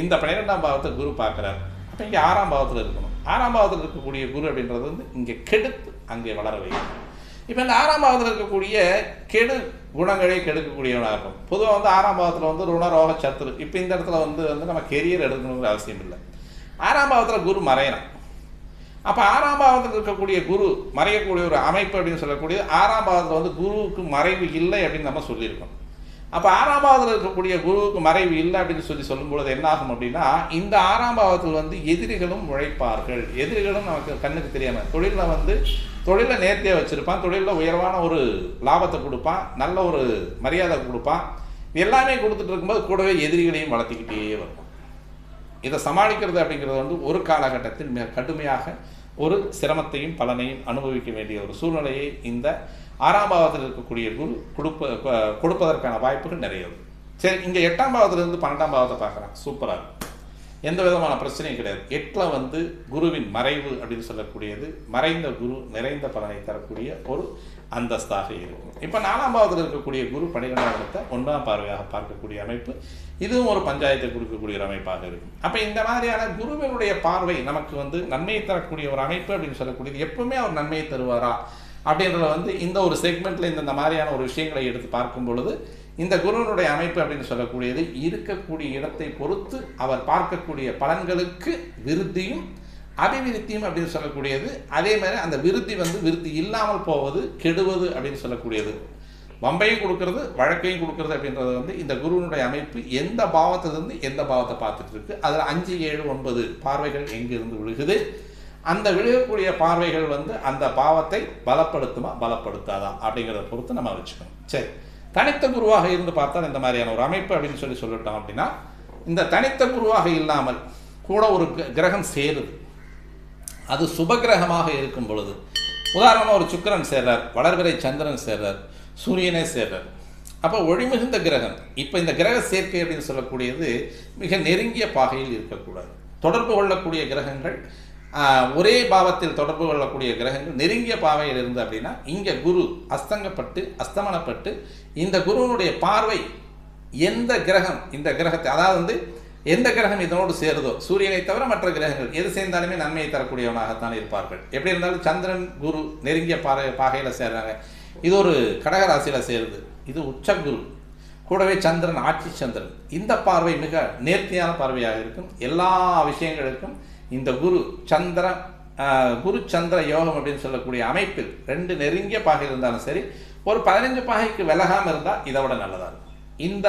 இந்த 12ஆம் பாவத்தை குரு பார்க்குறாரு. அப்போ இங்கே 6ஆம் பாவத்தில் இருக்கணும். 6ஆம் பாவத்தில் இருக்கக்கூடிய குரு அப்படின்றது வந்து இங்கே கெடுத்து அங்கே வளர வைக்கணும். இப்போ இந்த 6ஆம் பாவத்தில் இருக்கக்கூடிய கெடு குணங்களை கெடுக்கக்கூடியவனாக இருக்கும். பொதுவாக வந்து 6ஆம் பாவத்தில் வந்து ருண ரோக சத்துரு. இப்போ இந்த இடத்துல வந்து நம்ம கெரியர் எடுக்கணுங்கிற அவசியம் இல்லை. 6ஆம் பாவத்தில் குரு மறையணும். அப்போ 6ஆம் பாவத்தில் இருக்கக்கூடிய குரு மறையக்கூடிய ஒரு அமைப்பு அப்படின்னு சொல்லக்கூடியது 6ஆம் பாவத்தில் வந்து குருவுக்கு மறைவு இல்லை அப்படின்னு நம்ம சொல்லியிருக்கோம். அப்போ 6ஆம் பாவத்தில் இருக்கக்கூடிய குருவுக்கு மறைவு இல்லை அப்படின்னு சொல்லும்பொழுது என்ன ஆகும் அப்படின்னா இந்த 6ஆம் பாவத்தில் வந்து எதிரிகளும் உழைப்பார்கள். எதிரிகளும் நமக்கு கண்ணுக்கு தெரியாமல் தொழிலை நேர்த்தியாக வச்சுருப்பான், தொழிலில் உயர்வான ஒரு லாபத்தை கொடுப்பான், நல்ல ஒரு மரியாதை கொடுப்பான். எல்லாமே கொடுத்துட்டு இருக்கும்போது கூடவே எதிரிகளையும் வளர்த்திக்கிட்டே வரும். இதை சமாளிக்கிறது அப்படிங்கிறது வந்து ஒரு காலகட்டத்தில் மிக கடுமையாக ஒரு சிரமத்தையும் பலனையும் அனுபவிக்க வேண்டிய ஒரு சூழ்நிலையை இந்த 6ஆம் பாவத்தில் இருக்கக்கூடிய குரு கொடுப்பதற்கான வாய்ப்புகள் நிறைய இருக்குது. சரி, இங்கே 8ஆம் பாவத்திலிருந்து 12ஆம் பாவத்தை பார்க்குறான். சூப்பராக இருக்கும், எந்த விதமான பிரச்சனையும் கிடையாது. 8ல் வந்து குருவின் மறைவு அப்படின்னு சொல்லக்கூடியது மறைந்த குரு நிறைந்த பலனை தரக்கூடிய ஒரு அந்தஸ்தாக இருக்கும். இப்போ 4ஆம் பாவத்தில் இருக்கக்கூடிய குரு 12ஆம் இடத்தை 1ஆம் பார்வையாக பார்க்கக்கூடிய அமைப்பு, இதுவும் ஒரு பஞ்சாயத்தை கொடுக்கக்கூடிய ஒரு அமைப்பாக இருக்கும். அப்போ இந்த மாதிரியான குருவினுடைய பார்வை நமக்கு வந்து நன்மையை தரக்கூடிய ஒரு அமைப்பு அப்படின்னு சொல்லக்கூடியது எப்பவுமே அவர் நன்மையை தருவாரா அப்படின்றத வந்து இந்த ஒரு செக்மெண்ட்டில் இந்த மாதிரியான ஒரு விஷயங்களை எடுத்து பார்க்கும் பொழுது இந்த குருவனுடைய அமைப்பு அப்படின்னு சொல்லக்கூடியது இருக்கக்கூடிய இடத்தை பொறுத்து அவர் பார்க்கக்கூடிய பலன்களுக்கு விருத்தியும் அபிவிருத்தியும் அப்படின்னு சொல்லக்கூடியது. அதே மாதிரி அந்த விருத்தி வந்து விருத்தி இல்லாமல் போவது கெடுவது அப்படின்னு சொல்லக்கூடியது. வம்பையும் கொடுக்கறது, வழக்கையும் கொடுக்கறது அப்படின்றது வந்து இந்த குருவினுடைய அமைப்பு எந்த பாவத்திலிருந்து எந்த பாவத்தை பார்த்துட்டு இருக்கு, அதில் 5, 7, 9 பார்வைகள் எங்கிருந்து விழுகுது, அந்த விழுகக்கூடிய பார்வைகள் வந்து அந்த பாவத்தை பலப்படுத்துமா பலப்படுத்தாதா அப்படிங்கிறத பொறுத்து நம்ம வச்சுக்கணும். சரி, தனித்த குருவாக இருந்து பார்த்தால் இந்த மாதிரியான ஒரு அமைப்பு அப்படின்னு சொல்லிட்டோம் அப்படின்னா, இந்த தனித்த குருவாக இல்லாமல் கூட ஒரு கிரகம் சேருது, அது சுபகிரகமாக இருக்கும் பொழுது, உதாரணமாக ஒரு சுக்கிரன் சேர்றார், வளர்பிறை சந்திரன் சேர்றார், சூரியனே சேர்றார், அப்போ ஒளிமிகுந்த கிரகம். இப்போ இந்த கிரக சேர்க்கை அப்படின்னு சொல்லக்கூடியது மிக நெருங்கிய பாகையில் இருக்கக்கூடாது. தொடர்பு கொள்ளக்கூடிய கிரகங்கள், ஒரே பாவத்தில் தொடர்பு கொள்ளக்கூடிய கிரகங்கள் நெருங்கிய பாவையில் இருந்து அப்படின்னா, இங்கே குரு அஸ்தமனப்பட்டு இந்த குருவனுடைய பார்வை எந்த கிரகம் இந்த கிரகத்தை, அதாவது வந்து எந்த கிரகம் இதனோடு சேருதோ, சூரியனை தவிர மற்ற கிரகங்கள் எது சேர்ந்தாலுமே நன்மையை தரக்கூடியவனாகத்தான் இருப்பார்கள். எப்படி இருந்தாலும் சந்திரன் குரு நெருங்கிய பாகையில் சேர்றாங்க, இது ஒரு கடகராசியில் சேருது, இது உச்ச குரு, கூடவே சந்திரன் ஆட்சி சந்திரன். இந்த பார்வை மிக நேர்த்தியான பார்வையாக இருக்கும். எல்லா விஷயங்களுக்கும் இந்த குரு சந்திர யோகம் அப்படின்னு சொல்லக்கூடிய அமைப்பில் 2 நெருங்கிய பாகை இருந்தாலும் சரி, ஒரு 15 பாகைக்கு விலகாமல் இருந்தால் இதை விட நல்லதாக இருக்கும். இந்த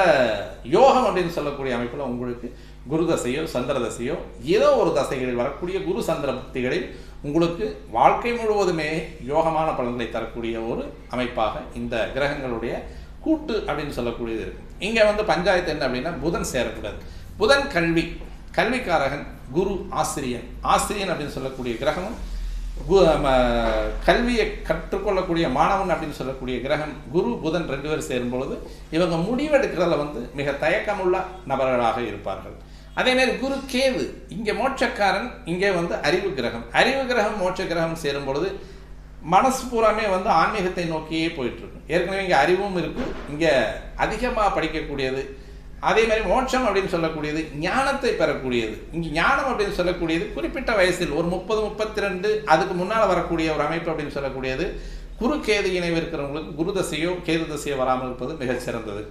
யோகம் அப்படின்னு சொல்லக்கூடிய அமைப்பில் உங்களுக்கு குரு தசையோ சந்திர தசையோ ஏதோ ஒரு தசைகளில் வரக்கூடிய குரு சந்திர புக்திகளில் உங்களுக்கு வாழ்க்கை முழுவதுமே யோகமான பலன்களை தரக்கூடிய ஒரு அமைப்பாக இந்த கிரகங்களுடைய கூட்டு அப்படின்னு சொல்லக்கூடியது இருக்கும். இங்கே வந்து பஞ்சாயத்து என்ன அப்படின்னா, புதன் சேரக்கூடாது. புதன் கல்விக்காரகன், குரு ஆசிரியன் அப்படின்னு சொல்லக்கூடிய கிரகமும், கல்வியை கற்றுக்கொள்ளக்கூடிய மாணவன் அப்படின்னு சொல்லக்கூடிய கிரகம் குரு புதன் 2 பேர் சேரும் பொழுது இவங்க முடிவெடுக்கிறதுல வந்து மிக தயக்கமுள்ள நபர்களாக இருப்பார்கள். அதேமாதிரி குரு கேது இங்கே மோட்சக்காரன், இங்கே வந்து அறிவு கிரகம் மோட்ச கிரகம் சேரும் பொழுது மனசு பூராமே வந்து ஆன்மீகத்தை நோக்கியே போயிட்டுருக்கு. ஏற்கனவே இங்கே அறிவும் இருக்குது, இங்கே அதிகமாக படிக்கக்கூடியது. அதே மாதிரி மோட்சம் அப்படின்னு சொல்லக்கூடியது ஞானத்தை பெறக்கூடியது. இங்கே ஞானம் அப்படின்னு சொல்லக்கூடியது குறிப்பிட்ட வயசில் ஒரு 30, 32 அதுக்கு முன்னால் வரக்கூடிய ஒரு அமைப்பு அப்படின்னு சொல்லக்கூடியது. குரு கேது இணைவு இருக்கிறவங்களுக்கு குரு தசையோ கேது தசையோ வராமல் இருப்பது மிகச்சிறந்தது.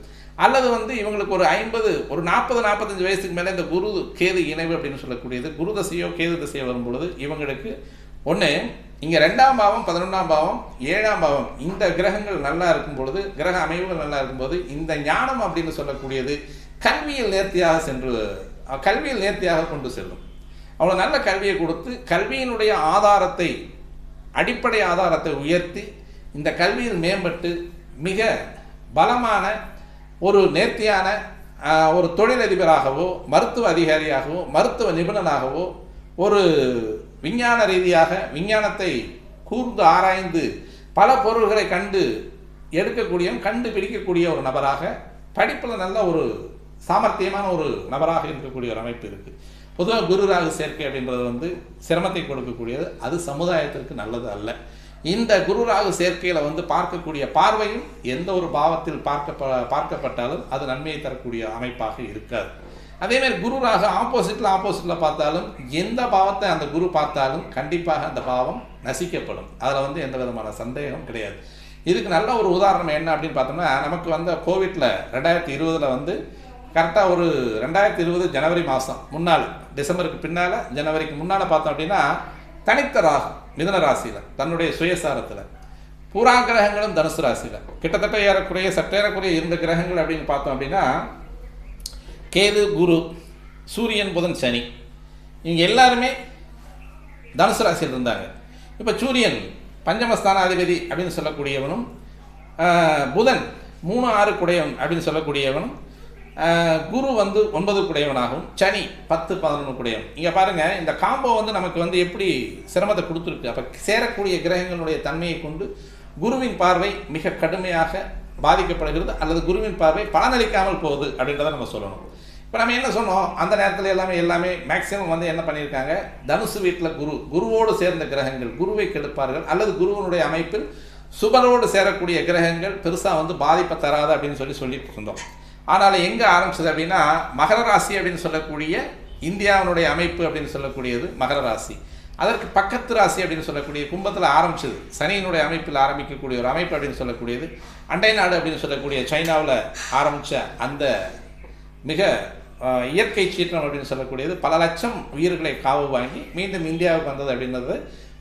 அல்லது வந்து இவங்களுக்கு ஒரு 50, ஒரு 40, 45 வயசுக்கு மேலே இந்த குரு கேது இணைவு அப்படின்னு சொல்லக்கூடியது குரு தசையோ கேது தசையோ வரும் பொழுது இவங்களுக்கு ஒன்று இங்கே 2ஆம் பாவம் 11ஆம் பாவம் 7ஆம் பாவம் இந்த கிரகங்கள் நல்லா இருக்கும் பொழுது, கிரக அமைவுகள் நல்லா இருக்கும்போது இந்த ஞானம் அப்படின்னு சொல்லக்கூடியது கல்வியில் நேர்த்தியாக கொண்டு செல்லும். அவ்வளோ நல்ல கல்வியை கொடுத்து கல்வியினுடைய அடிப்படை ஆதாரத்தை உயர்த்தி இந்த கல்வியில் மேம்பட்டு மிக பலமான ஒரு நேர்த்தியான ஒரு தொழிலதிபராகவோ, மருத்துவ அதிகாரியாகவோ, மருத்துவ நிபுணனாகவோ, ஒரு விஞ்ஞான ரீதியாக விஞ்ஞானத்தை கூர்ந்து ஆராய்ந்து பல பொருள்களை கண்டுபிடிக்கக்கூடிய ஒரு நபராக, படிப்பில் நல்ல ஒரு சாமர்த்தியமான ஒரு நபராக இருக்கக்கூடிய ஒரு அமைப்பு இருக்குது. பொதுவாக குரு ராகு சேர்க்கை அப்படின்றது வந்து சிரமத்தை கொடுக்கக்கூடியது, அது சமுதாயத்திற்கு நல்லது அல்ல. இந்த குரு ராகு சேர்க்கையில் வந்து பார்க்கக்கூடிய பார்வையும் எந்த ஒரு பாவத்தில் பார்க்கப்பட்டாலும் அது நன்மையை தரக்கூடிய அமைப்பாக இருக்காது. அதேமாதிரி குரு ராகு ஆப்போசிட்டில் பார்த்தாலும் எந்த பாவத்தை அந்த குரு பார்த்தாலும் கண்டிப்பாக அந்த பாவம் நசிக்கப்படும். அதில் வந்து எந்த விதமான சந்தேகம் கிடையாது. இதுக்கு நல்ல ஒரு உதாரணம் என்ன அப்படின்னு பார்த்தோம்னா, நமக்கு வந்து கோவிட்டில் 2020 வந்து கரெக்டாக ஒரு 2020 ஜனவரி மாதம் முன்னால், டிசம்பருக்கு பின்னால் ஜனவரிக்கு முன்னால் பார்த்தோம் அப்படின்னா, தனித்த ராகு மிதுன ராசியில் தன்னுடைய சுயசாரத்தில், பூரா கிரகங்களும் தனுசு ராசியில், கிட்டத்தட்ட சற்றேறக்குறைய 2 கிரகங்கள் அப்படின்னு பார்த்தோம் அப்படின்னா, கேது குரு சூரியன் புதன் சனி இவங்க எல்லாருமே தனுசு ராசியில் இருந்தாங்க. இப்போ சூரியன் பஞ்சமஸ்தானாதிபதி அப்படின்னு சொல்லக்கூடியவனும், புதன் 3, 6 குடையவன் அப்படின்னு சொல்லக்கூடியவனும், குரு வந்து 9 குடையவனாகவும், சனி 10, 11 குடையவன். இங்கே பாருங்கள், இந்த காம்போ வந்து நமக்கு வந்து எப்படி சிரமத்தை கொடுத்துருக்கு. அப்போ சேரக்கூடிய கிரகங்களுடைய தன்மையை கொண்டு குருவின் பார்வை மிக கடுமையாக பாதிக்கப்படுகிறது, அல்லது குருவின் பார்வை பலனளிக்காமல் போகுது அப்படின்றத நம்ம சொல்லணும். இப்போ நம்ம என்ன சொன்னோம், அந்த நேரத்தில் எல்லாமே மேக்சிமம் வந்து என்ன பண்ணியிருக்காங்க, தனுசு வீட்டில் குருவோடு சேர்ந்த கிரகங்கள் குருவை கெடுப்பார்கள், அல்லது குருவனுடைய அமைப்பில் சுபரோடு சேரக்கூடிய கிரகங்கள் பெருசாக வந்து பாதிப்பை தராது அப்படின்னு சொல்லிட்டு இருந்தோம். ஆனால் எங்கே ஆரம்பிச்சது அப்படின்னா, மகர ராசி அப்படின்னு சொல்லக்கூடிய இந்தியாவினுடைய அமைப்பு அப்படின்னு சொல்லக்கூடியது மகர ராசி. அதற்கு பக்கத்து ராசி அப்படின்னு சொல்லக்கூடிய கும்பத்தில் ஆரம்பிச்சது. சனியினுடைய அமைப்பில் ஆரம்பிக்கக்கூடிய ஒரு அமைப்பு அப்படின்னு சொல்லக்கூடியது அண்டை நாடு அப்படின்னு சொல்லக்கூடிய சைனாவில் ஆரம்பித்த அந்த மிக இயற்கை சீற்றம் அப்படின்னு சொல்லக்கூடியது பல லட்சம் உயிர்களை காவு வாங்கி மீண்டும் இந்தியாவுக்கு வந்தது அப்படின்றது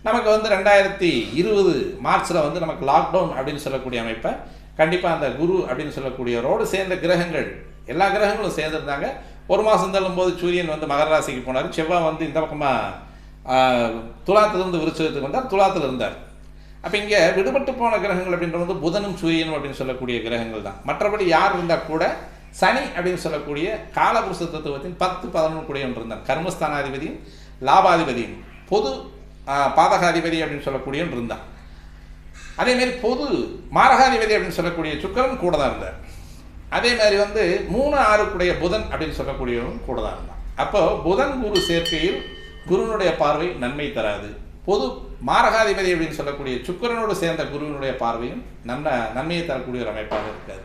நமக்கு வந்து 2020 மார்ச்சில் வந்து நமக்கு லாக்டவுன் அப்படின்னு சொல்லக்கூடிய அமைப்பை கண்டிப்பாக அந்த குரு அப்படின்னு சொல்லக்கூடியவரோடு சேர்ந்த கிரகங்கள் எல்லா கிரகங்களும் சேர்ந்துருந்தாங்க. ஒரு மாதம் தள்ளும்போது சூரியன் வந்து மகர ராசிக்கு போனார், செவ்வாய் வந்து இந்த பக்கமாக துலாத்திலிருந்து விருச்சகத்துக்கு வந்தார், துலாத்தில் இருந்தார். அப்போ இங்கே விடுபட்டு போன கிரகங்கள் அப்படின்றது வந்து புதனும் சூரியனும் அப்படின்னு சொல்லக்கூடிய கிரகங்கள் தான். மற்றபடி யார் இருந்தால் கூட சனி அப்படின்னு சொல்லக்கூடிய காலபுருஷ தத்துவத்தின் 10, 11 கூடியவன் இருந்தார். கர்மஸ்தானாதிபதியும் லாபாதிபதியும் பொது பாதகாதிபதி அப்படின்னு சொல்லக்கூடியவன் இருந்தான். அதேமாரி பொது மாரகாதிபதி அப்படின்னு சொல்லக்கூடிய சுக்கிரன் கூட தான் இருந்தார். அதே மாதிரி வந்து 3, 6 கூடிய புதன் அப்படின்னு சொல்லக்கூடியவன் கூட தான் இருந்தான். அப்போ புதன் குரு சேர்க்கையில் குருவினுடைய பார்வை நன்மை தராது. பொது மாரகாதிபதி அப்படின்னு சொல்லக்கூடிய சுக்கிரனோடு சேர்ந்த குருவினுடைய பார்வையும் நன்மையை தரக்கூடிய ஒரு அமைப்பாக இருக்காது.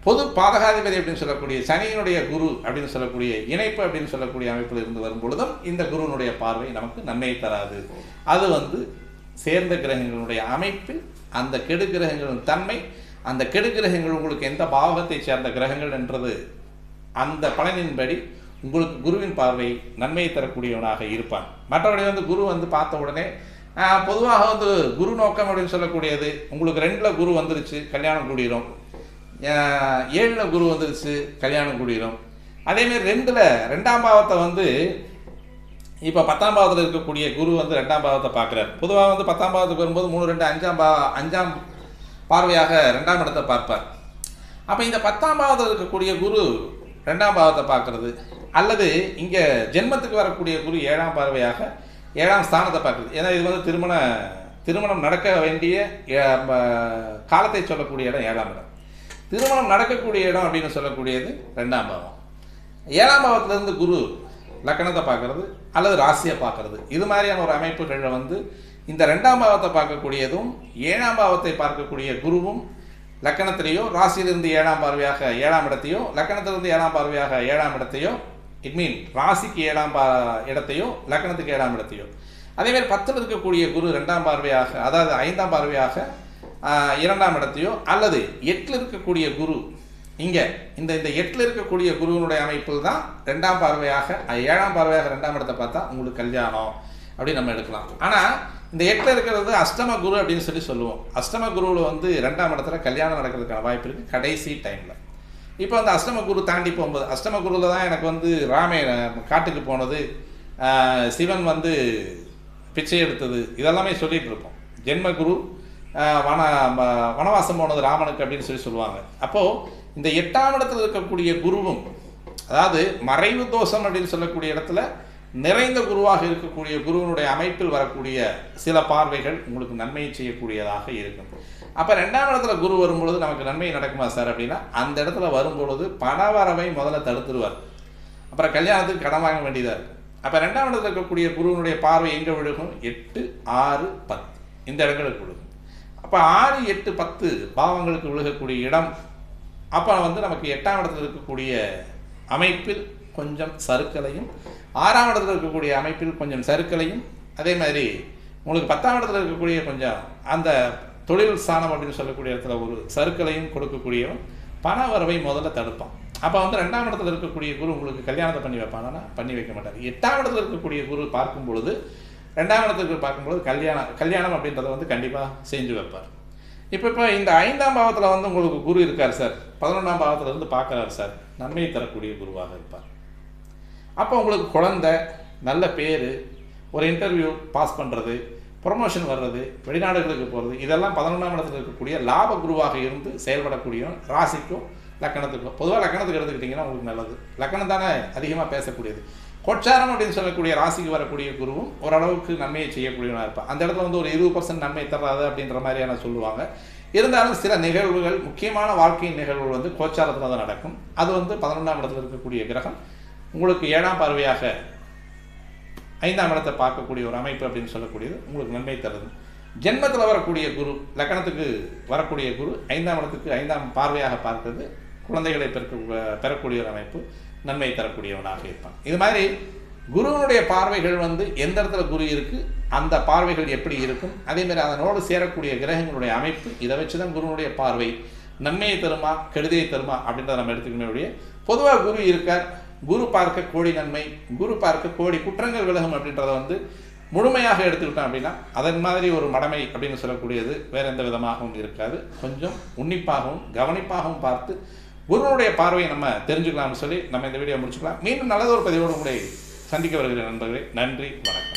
பொது பாதகாதிபதி அப்படின்னு சொல்லக்கூடிய சனியினுடைய குரு அப்படின்னு சொல்லக்கூடிய இணைப்பு அப்படின்னு சொல்லக்கூடிய அமைப்பில் இருந்து வரும் பொழுதும் இந்த குருவினுடைய பார்வை நமக்கு நன்மையை தராது. அது வந்து சேர்ந்த கிரகங்களுடைய அமைப்பில் அந்த கெடு கிரகங்களின் தன்மை, அந்த கெடு கிரகங்கள் உங்களுக்கு எந்த பாவகத்தை சேர்ந்த கிரகங்கள் என்றது அந்த பலனின்படி உங்களுக்கு குருவின் பார்வை நன்மையை தரக்கூடியவனாக இருப்பான். மற்றபடி வந்து குரு வந்து பார்த்த உடனே பொதுவாக வந்து குரு நோக்கம் அப்படின்னு சொல்லக்கூடியது உங்களுக்கு 2ல் குரு வந்துருச்சு கல்யாணம் கூடிரும், 7ல் குரு வந்துருச்சு கல்யாணம் கூடிரும். அதேமாரி 2ஆம் பாவத்தை வந்து இப்போ 10ஆம் பாவத்தில் இருக்கக்கூடிய குரு வந்து 2ஆம் பாவத்தை பார்க்குறாரு. பொதுவாக வந்து 10ஆம் பாவத்துக்கு வரும்போது 3, 2, 5ஆம் பார்வையாக 2ஆம் இடத்தை பார்ப்பார். அப்போ இந்த 10ஆம் பாவத்தில் இருக்கக்கூடிய குரு 2ஆம் பாவத்தை பார்க்குறது, அல்லது இங்கே ஜென்மத்துக்கு வரக்கூடிய குரு 7ஆம் பார்வையாக 7ஆம் ஸ்தானத்தை பார்க்குறது. ஏன்னா இது வந்து திருமணம் நடக்க வேண்டிய காலத்தை சொல்லக்கூடிய இடம் 7ஆம் இடம். திருமணம் நடக்கக்கூடிய இடம் அப்படின்னு சொல்லக்கூடியது 2ஆம் பாவம். 7ஆம் பாவத்திலிருந்து குரு லக்கணத்தை பார்க்கறது அல்லது ராசியை பார்க்கறது, இது மாதிரியான ஒரு அமைப்புகளில் வந்து இந்த 2ஆம் பாவத்தை பார்க்கக்கூடியதும் 7ஆம் பாவத்தை பார்க்கக்கூடிய குருவும் லக்கணத்திலேயோ ராசியிலிருந்து 7ஆம் பார்வையாக 7ஆம் இடத்தையோ லக்கணத்திலிருந்து 7ஆம் பார்வையாக 7ஆம் இடத்தையோ, இட் மீன் ராசிக்கு 7ஆம் இடத்தையோ லக்கணத்துக்கு 7ஆம் இடத்தையோ, அதேமாதிரி 10ல் இருக்கக்கூடிய குரு 2ஆம் பார்வையாக அதாவது 5ஆம் பார்வையாக 2ஆம் இடத்தையோ, அல்லது 8ல் இருக்கக்கூடிய குரு இங்கே இந்த 8ல் இருக்கக்கூடிய குருவினுடைய அமைப்பில் தான் 2ஆம் பார்வையாக 7ஆம் பார்வையாக 2ஆம் இடத்தை பார்த்தா உங்களுக்கு கல்யாணம் அப்படின்னு நம்ம எடுக்கலாம். ஆனால் இந்த 8ல் இருக்கிறது அஷ்டம குரு அப்படின்னு சொல்லுவோம். அஷ்டம குருவில் வந்து 2ஆம் இடத்துல கல்யாணம் நடக்கிறதுக்கான வாய்ப்பு இருக்குது கடைசி டைமில். இப்போ அந்த அஷ்டம குரு தாண்டி போகும்போது, அஷ்டம குருவில் தான் எனக்கு வந்து காட்டுக்கு போனது, சிவன் வந்து பிச்சை எடுத்தது, இதெல்லாமே சொல்லிகிட்டு இருப்போம். ஜென்மகுரு வனவாசம் போனது ராமனுக்கு அப்படின்னு சொல்லுவாங்க. அப்போது இந்த 8ஆம் இடத்துல இருக்கக்கூடிய குருவும், அதாவது மறைவு தோஷம் அப்படின்னு சொல்லக்கூடிய இடத்துல நிறைந்த குருவாக இருக்கக்கூடிய குருவினுடைய அமைப்பில் வரக்கூடிய சில பார்வைகள் உங்களுக்கு நன்மையை செய்யக்கூடியதாக இருக்கும். அப்போ 2ஆம் இடத்துல குரு வரும்பொழுது நமக்கு நன்மை நடக்குமா சார் அப்படின்னா, அந்த இடத்துல வரும்பொழுது பண வரவை முதல்ல தடுத்துருவார். அப்புறம் கல்யாணத்துக்கு கடன் வாங்க வேண்டியதாக இருக்கும். அப்போ 2ஆம் இடத்துல இருக்கக்கூடிய குருவினுடைய பார்வை எங்கே விழுகும்? 8, 6, 10 இந்த இடங்களுக்கு விழுகும். அப்போ 6, 8, 10 பாவங்களுக்கு விழுகக்கூடிய இடம். அப்போ வந்து நமக்கு 8ஆம் இடத்துல இருக்கக்கூடிய அமைப்பில் கொஞ்சம் சறுக்கலையும், 6ஆம் இடத்துல இருக்கக்கூடிய அமைப்பில் கொஞ்சம் சறுக்கலையும், அதே மாதிரி உங்களுக்கு 10ஆம் இடத்துல இருக்கக்கூடிய கொஞ்சம் அந்த தொழில் ஸ்தானம் அப்படின்னு சொல்லக்கூடிய இடத்துல ஒரு சறுக்கலையும் கொடுக்கக்கூடியவன் பண வரவை முதல்ல தடுப்பான். அப்போ வந்து 2ஆம் இடத்துல இருக்கக்கூடிய குரு உங்களுக்கு கல்யாணத்தை பண்ணி வைப்பானா? பண்ணி வைக்க மாட்டார். 8ஆம் இடத்துல இருக்கக்கூடிய குரு பார்க்கும் பொழுது 2ஆம் இடத்துக்கு பார்க்கும்பொழுது கல்யாணம் அப்படின்றத வந்து கண்டிப்பாக செஞ்சு வைப்பார். இப்போ இந்த 5ஆம் பாவத்தில் வந்து உங்களுக்கு குரு இருக்கார் சார், 11ஆம் பாவத்தில் இருந்து பார்க்குறாரு சார், நன்மையை தரக்கூடிய குருவாக இருப்பார். அப்போ உங்களுக்கு குழந்தை, நல்ல பேர், ஒரு இன்டர்வியூ பாஸ் பண்ணுறது, ப்ரொமோஷன் வர்றது, வெளிநாடுகளுக்கு போகிறது, இதெல்லாம் 11ஆம் இடத்துல இருக்கக்கூடிய லாப குருவாக இருந்து செயல்படக்கூடிய ராசிக்கும் லக்கணத்துக்கும். பொதுவாக லக்கணத்துக்கு எடுத்துக்கிட்டிங்கன்னா உங்களுக்கு நல்லது. லக்கணம் தானே அதிகமாக பேசக்கூடியது. கோச்சாரம் அப்படின்னு சொல்லக்கூடிய ராசிக்கு வரக்கூடிய குருவும் ஓரளவுக்கு நன்மையை செய்யக்கூடியவனாக இருப்பான். அந்த இடத்துல வந்து ஒரு 20% நன்மை தராது அப்படின்ற மாதிரியான சொல்லுவாங்க. இருந்தாலும் சில நிகழ்வுகள், முக்கியமான வாழ்க்கையின் நிகழ்வுகள் வந்து கோச்சாரத்தில் தான் நடக்கும். அது வந்து 11ஆம் இடத்துல இருக்கக்கூடிய கிரகம் உங்களுக்கு 7ஆம் பார்வையாக 5ஆம் இடத்தை பார்க்கக்கூடிய ஒரு அமைப்பு அப்படின்னு சொல்லக்கூடியது உங்களுக்கு நன்மை தருது. ஜென்மத்தில் வரக்கூடிய குரு, லக்கணத்துக்கு வரக்கூடிய குரு 5ஆம் இடத்துக்கு 5ஆம் பார்வையாக பார்க்கிறது குழந்தைகளை பெறக்கூடிய ஒரு அமைப்பு, நன்மை தரக்கூடியவனாக இருப்பான். இது மாதிரி குருவனுடைய பார்வைகள் வந்து எந்த இடத்துல குரு இருக்குது, அந்த பார்வைகள் எப்படி இருக்கும், அதேமாதிரி அதனோடு சேரக்கூடிய கிரகங்களுடைய அமைப்பு, இதை வச்சு தான் குருவனுடைய பார்வை நன்மையை தருமா கெடுதியை தருமா அப்படின்றத நம்ம எடுத்துக்கணும். ஒழிய பொதுவாக குரு இருக்கார், குரு பார்க்க கோடி நன்மை, குரு பார்க்க கோடி குற்றங்கள் விலகும் அப்படின்றத வந்து முழுமையாக எடுத்துக்கிட்டோம் அப்படின்னா அதன் மாதிரி ஒரு மடமை அப்படின்னு சொல்லக்கூடியது வேறு எந்த விதமாகவும் இருக்காது. கொஞ்சம் உன்னிப்பாகவும் கவனிப்பாகவும் பார்த்து குருனுடைய பார்வையை நம்ம தெரிஞ்சுக்கலாம்னு சொல்லி நம்ம இந்த வீடியோ முடிச்சுக்கலாம். மீண்டும் நல்லதொரு பதிவோடு உங்களை சந்திக்க வருகிற நண்பர்களே, நன்றி, வணக்கம்.